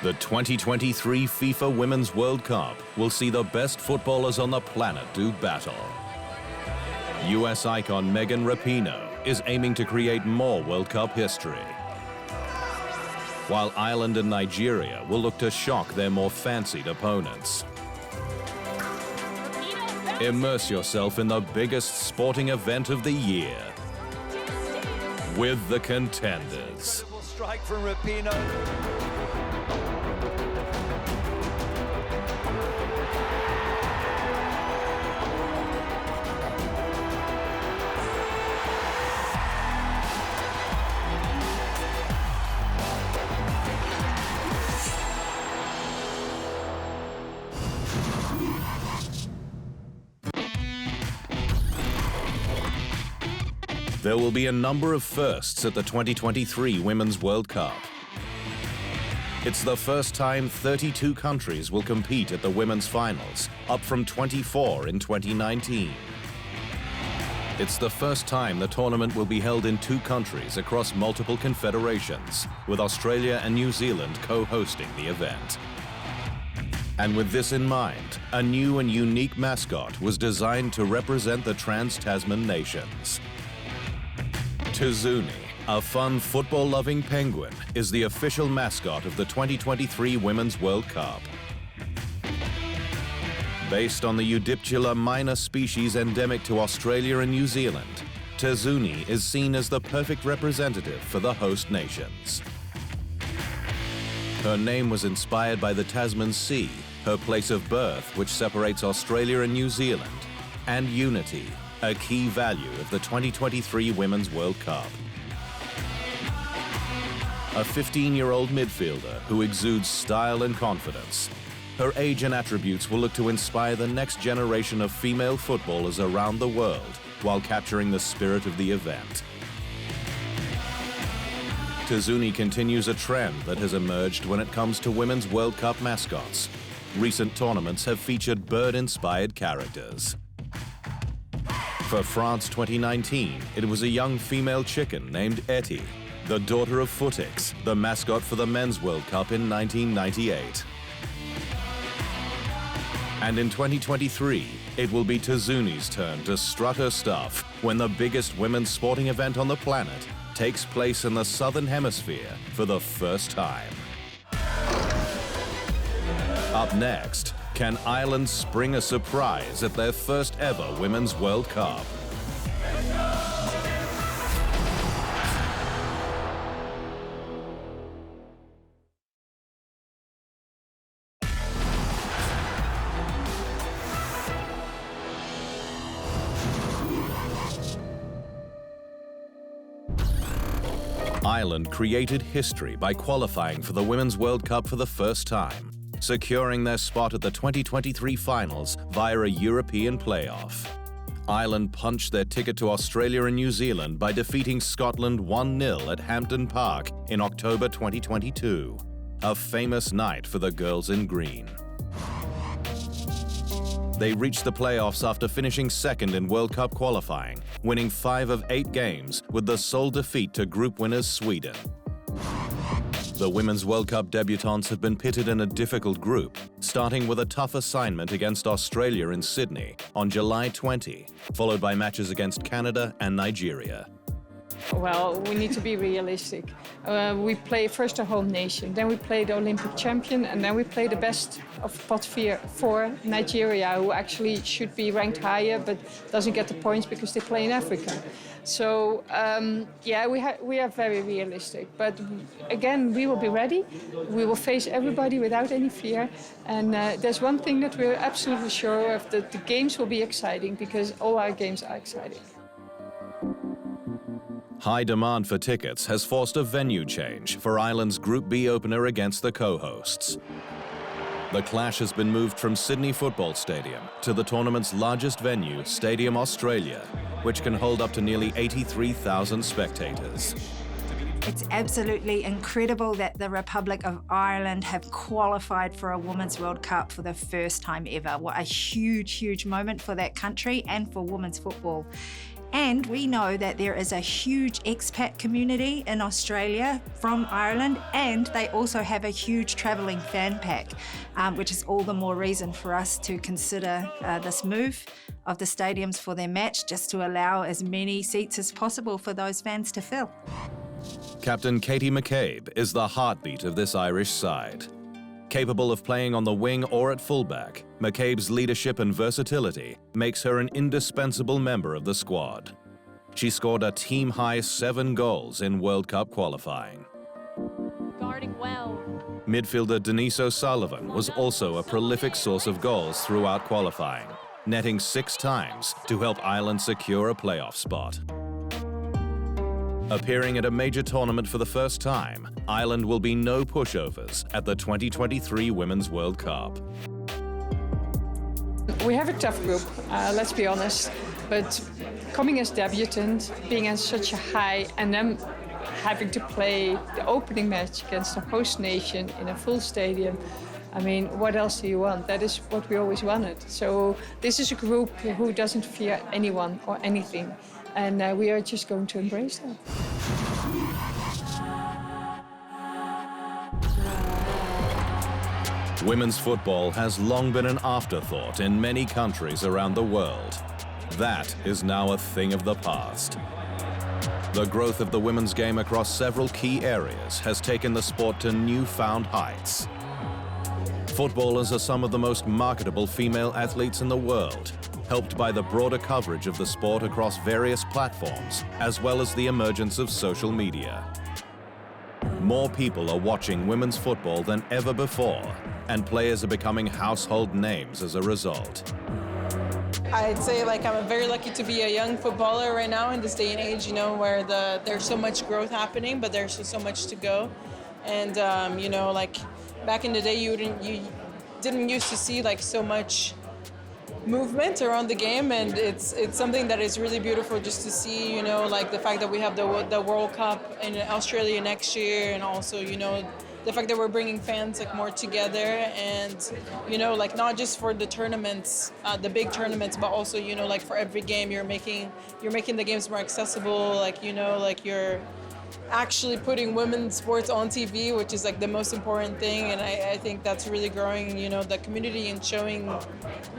The 2023 FIFA Women's World Cup will see the best footballers on the planet do battle. US icon Megan Rapinoe is aiming to create more World Cup history, while Ireland and Nigeria will look to shock their more fancied opponents. Immerse yourself in the biggest sporting event of the year with the Contenders. Incredible strike from Rapinoe. There will be a number of firsts at the 2023 Women's World Cup. It's the first time 32 countries will compete at the women's finals, up from 24 in 2019. It's the first time the tournament will be held in two countries across multiple confederations, with Australia and New Zealand co-hosting the event. And with this in mind, a new and unique mascot was designed to represent the trans-Tasman nations. Tizuni, a fun football-loving penguin, is the official mascot of the 2023 Women's World Cup. Based on the Eudiptula minor species endemic to Australia and New Zealand, Tizuni is seen as the perfect representative for the host nations. Her name was inspired by the Tasman Sea, her place of birth which separates Australia and New Zealand, and unity, a key value of the 2023 Women's World Cup. A 15-year-old midfielder who exudes style and confidence. Her age and attributes will look to inspire the next generation of female footballers around the world while capturing the spirit of the event. Tizuni continues a trend that has emerged when it comes to Women's World Cup mascots. Recent tournaments have featured bird-inspired characters. For France 2019, it was a young female chicken named Etty, the daughter of Footix, the mascot for the Men's World Cup in 1998. And in 2023, it will be Tizuni's turn to strut her stuff when the biggest women's sporting event on the planet takes place in the Southern Hemisphere for the first time. Up next, can Ireland spring a surprise at their first ever Women's World Cup? Ireland created history by qualifying for the Women's World Cup for the first time, securing their spot at the 2023 finals via a European playoff. Ireland punched their ticket to Australia and New Zealand by defeating Scotland 1-0 at Hampden Park in October 2022, a famous night for the girls in green. They reached the playoffs after finishing second in World Cup qualifying, winning 5 of 8 games with the sole defeat to group winners Sweden. The Women's World Cup debutantes have been pitted in a difficult group, starting with a tough assignment against Australia in Sydney on July 20, followed by matches against Canada and Nigeria. Well, we need to be realistic. We play first a home nation, then we play the Olympic champion, and then we play the best of pot 4, Nigeria, who actually should be ranked higher but doesn't get the points because they play in Africa. So, yeah, we are very realistic. But again, we will be ready. We will face everybody without any fear. And there's one thing that we're absolutely sure of, that the games will be exciting, because all our games are exciting. High demand for tickets has forced a venue change for Ireland's Group B opener against the co-hosts. The clash has been moved from Sydney Football Stadium to the tournament's largest venue, Stadium Australia, which can hold up to nearly 83,000 spectators. It's absolutely incredible that the Republic of Ireland have qualified for a Women's World Cup for the first time ever. What a huge, huge moment for that country and for women's football. And we know that there is a huge expat community in Australia from Ireland, and they also have a huge travelling fan pack, which is all the more reason for us to consider this move of the stadiums for their match, just to allow as many seats as possible for those fans to fill. Captain Katie McCabe is the heartbeat of this Irish side. Capable of playing on the wing or at fullback, McCabe's leadership and versatility makes her an indispensable member of the squad. She scored a team-high 7 goals in World Cup qualifying. Guarding well. Midfielder Denise O'Sullivan was also a prolific source of goals throughout qualifying, netting 6 times to help Ireland secure a playoff spot. Appearing at a major tournament for the first time, Ireland will be no pushovers at the 2023 Women's World Cup. We have a tough group, let's be honest, but coming as debutant, being at such a high, and then having to play the opening match against a host nation in a full stadium, I mean, what else do you want? That is what we always wanted. So this is a group who doesn't fear anyone or anything, and we are just going to embrace that. Women's football has long been an afterthought in many countries around the world. That is now a thing of the past. The growth of the women's game across several key areas has taken the sport to newfound heights. Footballers are some of the most marketable female athletes in the world, helped by the broader coverage of the sport across various platforms, as well as the emergence of social media. More people are watching women's football than ever before, and players are becoming household names as a result. I'd say I'm very lucky to be a young footballer right now in this day and age, where there's so much growth happening, but there's so much to go. And back in the day, you didn't used to see so much movement around the game, and it's something that is really beautiful just to see, the fact that we have the World Cup in Australia next year, and also, the fact that we're bringing fans more together, and not just for the tournaments, the big tournaments, but also for every game you're making the games more accessible, you're actually putting women's sports on TV, which is the most important thing, and I think that's really growing the community and showing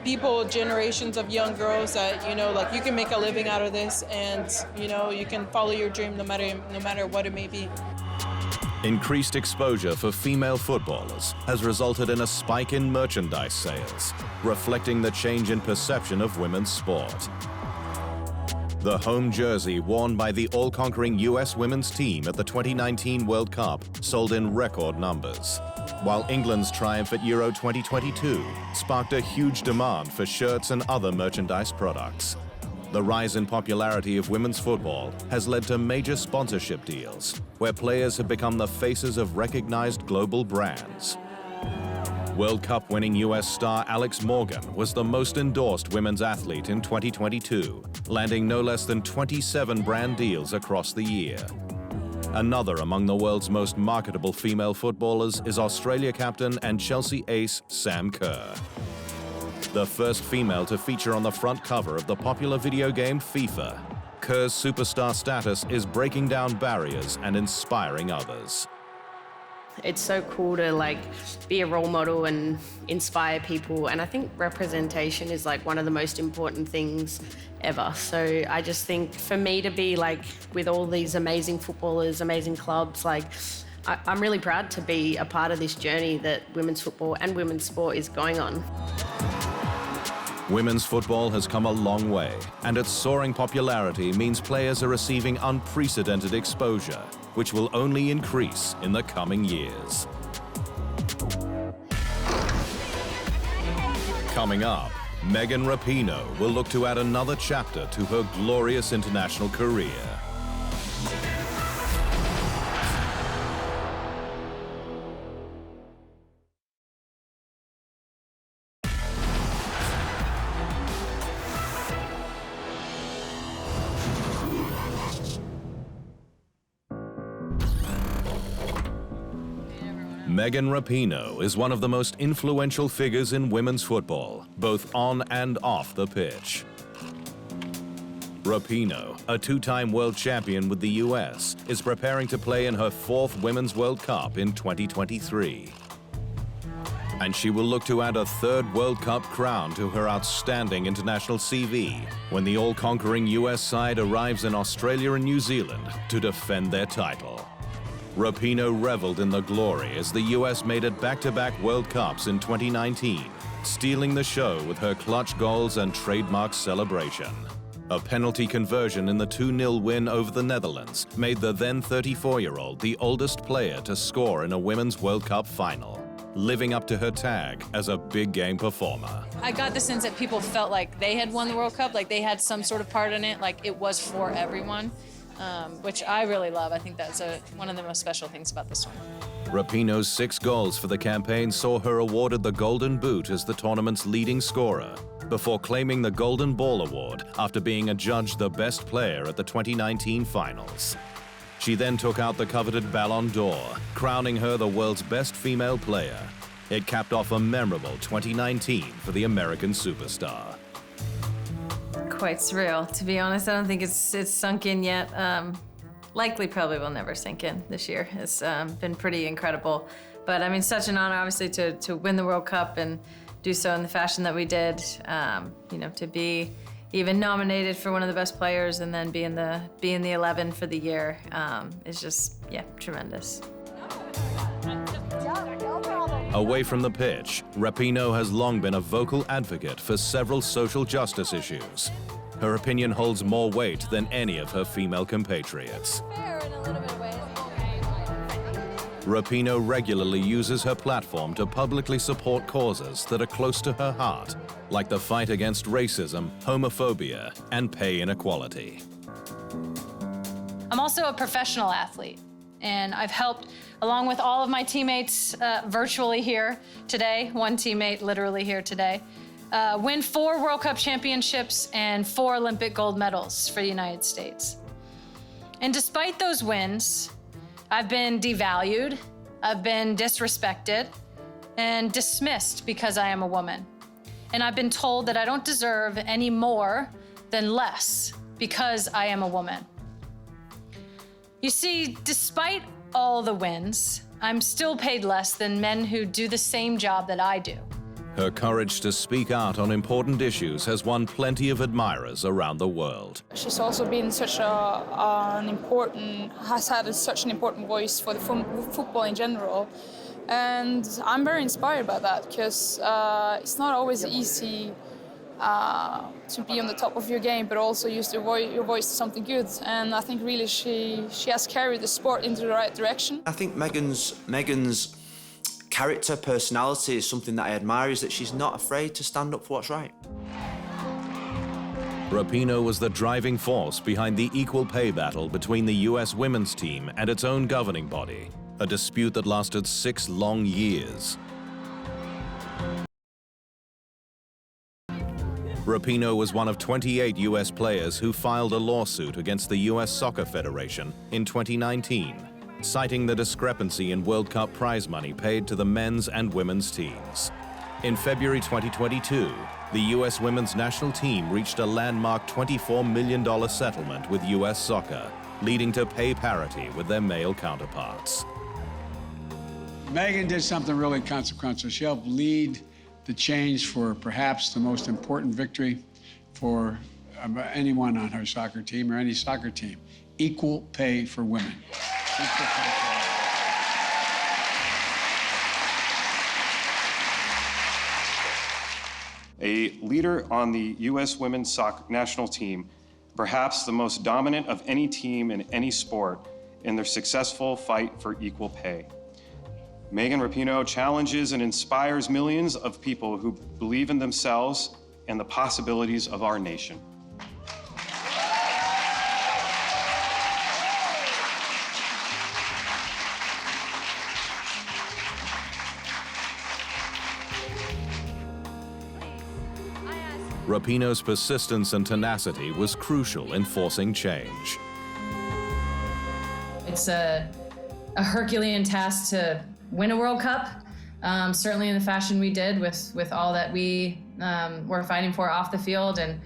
people, generations of young girls that you can make a living out of this, and you can follow your dream no matter what it may be. Increased exposure for female footballers has resulted in a spike in merchandise sales, reflecting the change in perception of women's sport. The home jersey worn by the all-conquering US women's team at the 2019 World Cup sold in record numbers, while England's triumph at Euro 2022 sparked a huge demand for shirts and other merchandise products. The rise in popularity of women's football has led to major sponsorship deals, where players have become the faces of recognized global brands. World Cup winning US star Alex Morgan was the most endorsed women's athlete in 2022, landing no less than 27 brand deals across the year. Another among the world's most marketable female footballers is Australia captain and Chelsea ace Sam Kerr. The first female to feature on the front cover of the popular video game FIFA, Kerr's superstar status is breaking down barriers and inspiring others. It's so cool to be a role model and inspire people, and I think representation is one of the most important things ever. So I just think for me to be with all these amazing footballers, amazing clubs, I'm really proud to be a part of this journey that women's football and women's sport is going on. Women's football has come a long way, and its soaring popularity means players are receiving unprecedented exposure, which will only increase in the coming years. Coming up, Megan Rapinoe will look to add another chapter to her glorious international career. Megan Rapinoe is one of the most influential figures in women's football, both on and off the pitch. Rapinoe, a two-time world champion with the US, is preparing to play in her 4th Women's World Cup in 2023. And she will look to add a 3rd World Cup crown to her outstanding international CV when the all-conquering US side arrives in Australia and New Zealand to defend their title. Rapinoe reveled in the glory as the US made it back-to-back World Cups in 2019, stealing the show with her clutch goals and trademark celebration. A penalty conversion in the 2-0 win over the Netherlands made the then 34-year-old the oldest player to score in a Women's World Cup final, living up to her tag as a big game performer. I got the sense that people felt like they had won the World Cup, like they had some sort of part in it, like it was for everyone, which I really love. I think that's one of the most special things about this one. Rapinoe's 6 goals for the campaign saw her awarded the Golden Boot as the tournament's leading scorer, before claiming the Golden Ball Award after being adjudged the best player at the 2019 finals. She then took out the coveted Ballon d'Or, crowning her the world's best female player. It capped off a memorable 2019 for the American superstar. Quite surreal, to be honest. I don't think it's sunk in yet. Likely probably will never sink in this year. It's been pretty incredible. But I mean, such an honor, obviously, to win the World Cup and do so in the fashion that we did. You know, to be even nominated for one of the best players and then be in the 11 for the year is just, yeah, tremendous. Away from the pitch, Rapinoe has long been a vocal advocate for several social justice issues. Her opinion holds more weight than any of her female compatriots. Rapinoe regularly uses her platform to publicly support causes that are close to her heart, like the fight against racism, homophobia, and pay inequality. I'm also a professional athlete, and I've helped, along with all of my teammates virtually here today, one teammate literally here today, win 4 World Cup championships and 4 Olympic gold medals for the United States. And despite those wins, I've been devalued, I've been disrespected, and dismissed because I am a woman. And I've been told that I don't deserve any more than less because I am a woman. You see, despite all the wins, I'm still paid less than men who do the same job that I do. Her courage to speak out on important issues has won plenty of admirers around the world. She's also been such has had such an important voice for the football in general. And I'm very inspired by that because it's not always easy to be on the top of your game, but also use your voice to something good. And I think really she has carried the sport into the right direction. I think Megan's character, personality is something that I admire, is that she's not afraid to stand up for what's right. Rapinoe was the driving force behind the equal pay battle between the US women's team and its own governing body, a dispute that lasted 6 long years. Rapinoe was one of 28 US players who filed a lawsuit against the US Soccer Federation in 2019, citing the discrepancy in World Cup prize money paid to the men's and women's teams. In February 2022, the US women's national team reached a landmark $24 million settlement with US Soccer, leading to pay parity with their male counterparts. Megan did something really consequential. She helped lead the change for perhaps the most important victory for anyone on her soccer team or any soccer team: equal pay for women. A leader on the U.S. women's soccer national team, perhaps the most dominant of any team in any sport in their successful fight for equal pay. Megan Rapinoe challenges and inspires millions of people who believe in themselves and the possibilities of our nation. Rapinoe's persistence and tenacity was crucial in forcing change. It's a Herculean task to win a World Cup, certainly in the fashion we did with all that we were fighting for off the field. And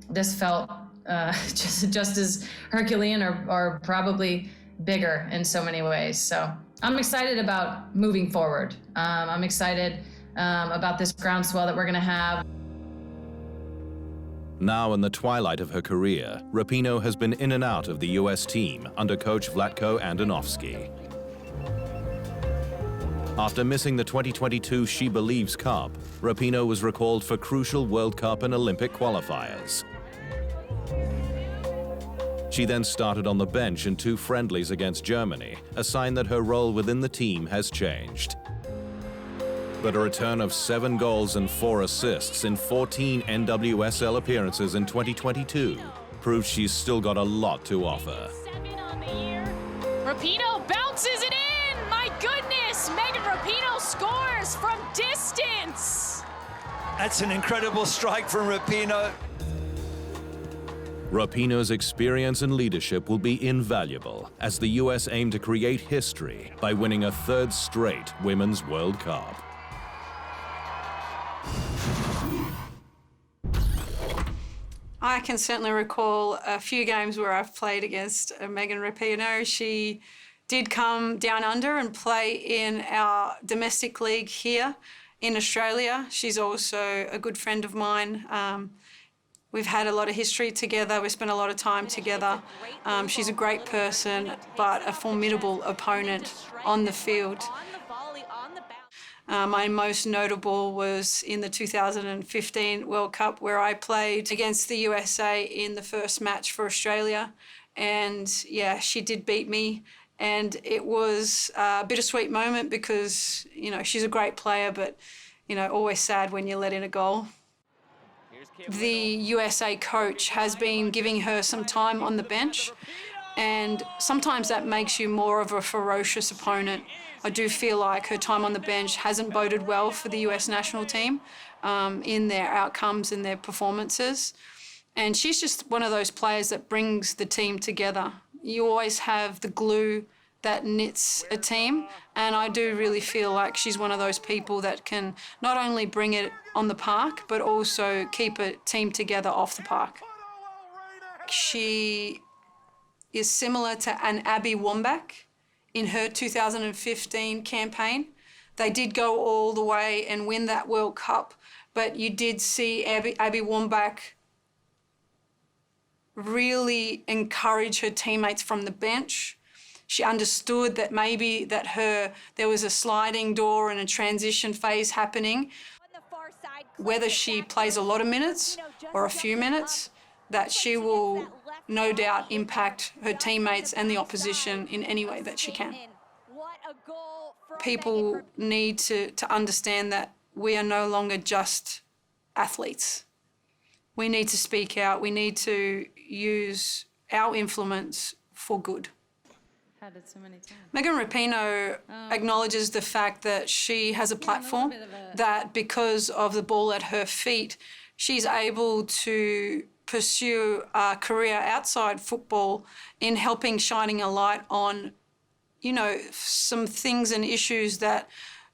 this felt just as Herculean or probably bigger in so many ways. So I'm excited about moving forward. I'm excited about this groundswell that we're going to have. Now in the twilight of her career, Rapinoe has been in and out of the US team under coach Vlatko Andonovski. After missing the 2022 She Believes Cup, Rapinoe was recalled for crucial World Cup and Olympic qualifiers. She then started on the bench in 2 friendlies against Germany, a sign that her role within the team has changed. But a return of 7 goals and 4 assists in 14 NWSL appearances in 2022 proves she's still got a lot to offer. Rapinoe bounces it in! My goodness! Megan Rapinoe scores from distance! That's an incredible strike from Rapinoe. Rapinoe's experience and leadership will be invaluable as the US aim to create history by winning a 3rd straight Women's World Cup. I can certainly recall a few games where I've played against Megan Rapinoe. She did come down under and play in our domestic league here in Australia. She's also a good friend of mine. We've had a lot of history together. We spent a lot of time together. She's a great person, but a formidable opponent on the field. My most notable was in the 2015 World Cup, where I played against the USA in the first match for Australia. And yeah, she did beat me. And it was a bittersweet moment because, you know, she's a great player, but, you know, always sad when you let in a goal. The USA coach has been giving her some time on the bench, and sometimes that makes you more of a ferocious opponent. I do feel like her time on the bench hasn't boded well for the US national team in their outcomes and their performances. And she's just one of those players that brings the team together. You always have the glue that knits a team, and I do really feel like she's one of those people that can not only bring it on the park, but also keep a team together off the park. She is similar to an Abby Wambach in her 2015 campaign. They did go all the way and win that World Cup, but you did see Abby Wambach really encourage her teammates from the bench. She understood that maybe there was a sliding door and a transition phase happening. Whether she plays a lot of minutes or a few minutes, that she will no doubt impact her teammates and the opposition in any way that she can. People need to understand that we are no longer just athletes. We need to speak out. We need to use our influence for good. Megan Rapinoe acknowledges the fact that she has a platform, that because of the ball at her feet, she's able to pursue a career outside football in helping shining a light on, you know, some things and issues that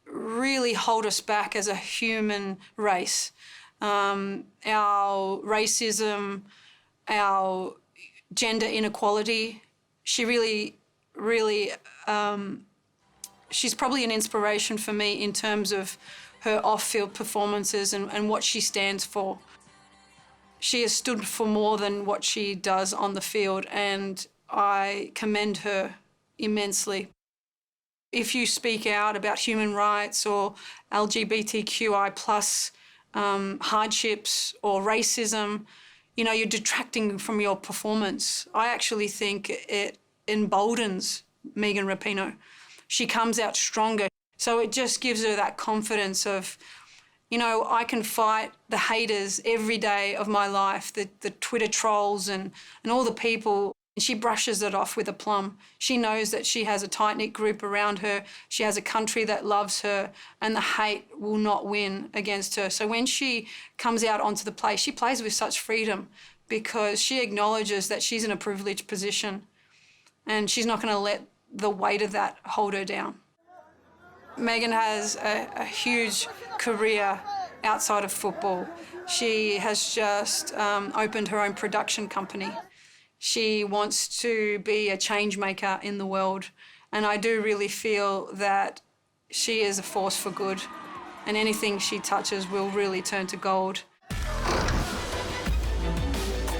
really hold us back as a human race. Our racism, our gender inequality. She really, she's probably an inspiration for me in terms of her off-field performances and what she stands for. She has stood for more than what she does on the field, and I commend her immensely. If you speak out about human rights or LGBTQI+ hardships or racism, you know, you're detracting from your performance. I actually think it emboldens Megan Rapinoe. She comes out stronger. So it just gives her that confidence of, you know, I can fight the haters every day of my life, the Twitter trolls and all the people. She brushes it off with aplomb. She knows that she has a tight-knit group around her. She has a country that loves her, and the hate will not win against her. So when she comes out onto the play, she plays with such freedom because she acknowledges that she's in a privileged position, and she's not going to let the weight of that hold her down. Megan has a huge career outside of football. She has just opened her own production company. She wants to be a change maker in the world, and I do really feel that she is a force for good, and anything she touches will really turn to gold.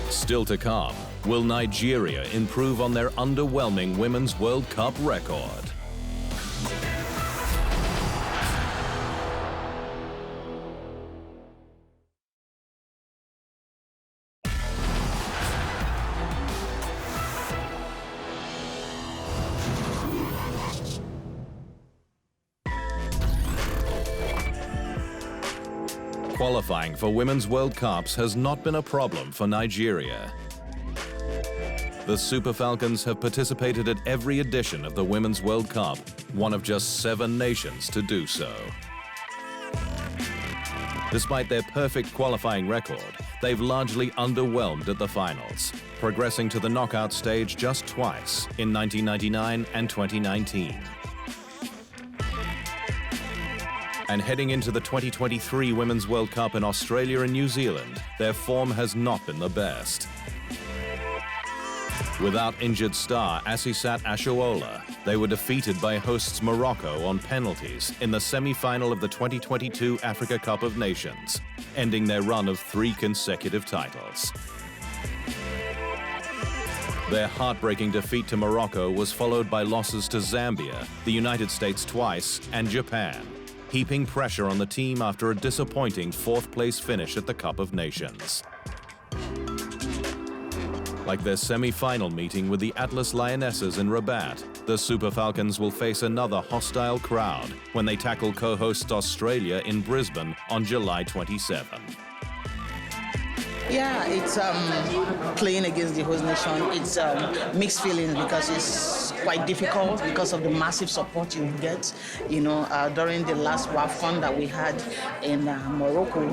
Still to come, will Nigeria improve on their underwhelming Women's World Cup record? Qualifying for Women's World Cups has not been a problem for Nigeria. The Super Falcons have participated at every edition of the Women's World Cup, one of just 7 nations to do so. Despite their perfect qualifying record, they've largely underwhelmed at the finals, progressing to the knockout stage just twice, in 1999 and 2019. And heading into the 2023 Women's World Cup in Australia and New Zealand, their form has not been the best. Without injured star Asisat Ashuola, they were defeated by hosts Morocco on penalties in the semi-final of the 2022 Africa Cup of Nations, ending their run of 3 consecutive titles. Their heartbreaking defeat to Morocco was followed by losses to Zambia, the United States twice, and Japan, heaping pressure on the team after a disappointing 4th-place finish at the Cup of Nations. Like their semi-final meeting with the Atlas Lionesses in Rabat, the Super Falcons will face another hostile crowd when they tackle co-hosts Australia in Brisbane on July 27. Yeah, it's playing against the host nation. It's mixed feelings because it's quite difficult because of the massive support you get. You know, during the last WAFCON that we had in Morocco,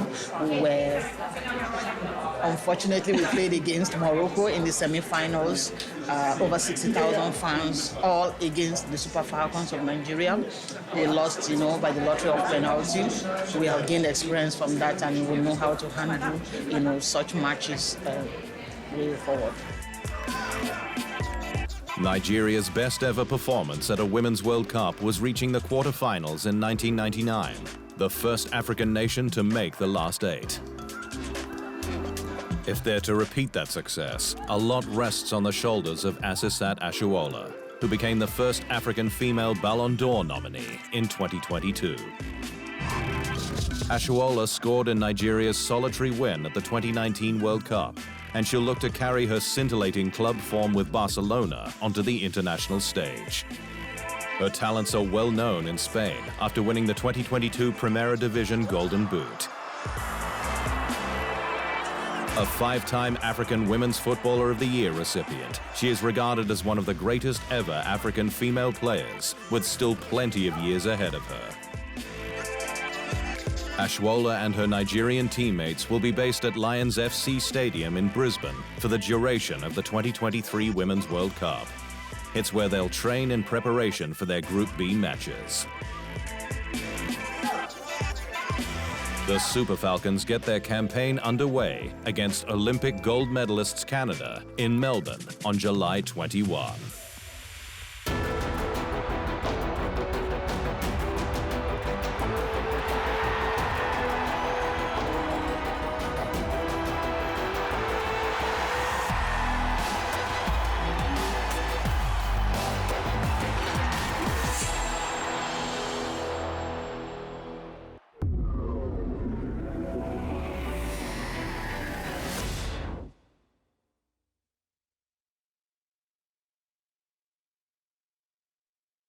where unfortunately we played against Morocco in the semi-finals, over 60,000 fans, all against the Super Falcons of Nigeria. We lost, you know, by the lottery of penalty. We have gained experience from that, and we know how to handle, you know, such matches way forward. Nigeria's best ever performance at a Women's World Cup was reaching the quarterfinals in 1999, the first African nation to make the last 8. If they're to repeat that success, a lot rests on the shoulders of Asisat Ashuola, who became the first African female Ballon d'Or nominee in 2022. Ashuola scored in Nigeria's solitary win at the 2019 World Cup, and she'll look to carry her scintillating club form with Barcelona onto the international stage. Her talents are well known in Spain after winning the 2022 Primera Division Golden Boot. A 5-time African Women's Footballer of the Year recipient, she is regarded as one of the greatest ever African female players, with still plenty of years ahead of her. Ashuola and her Nigerian teammates will be based at Lions FC Stadium in Brisbane for the duration of the 2023 Women's World Cup. It's where they'll train in preparation for their Group B matches. The Super Falcons get their campaign underway against Olympic gold medalists Canada in Melbourne on July 21.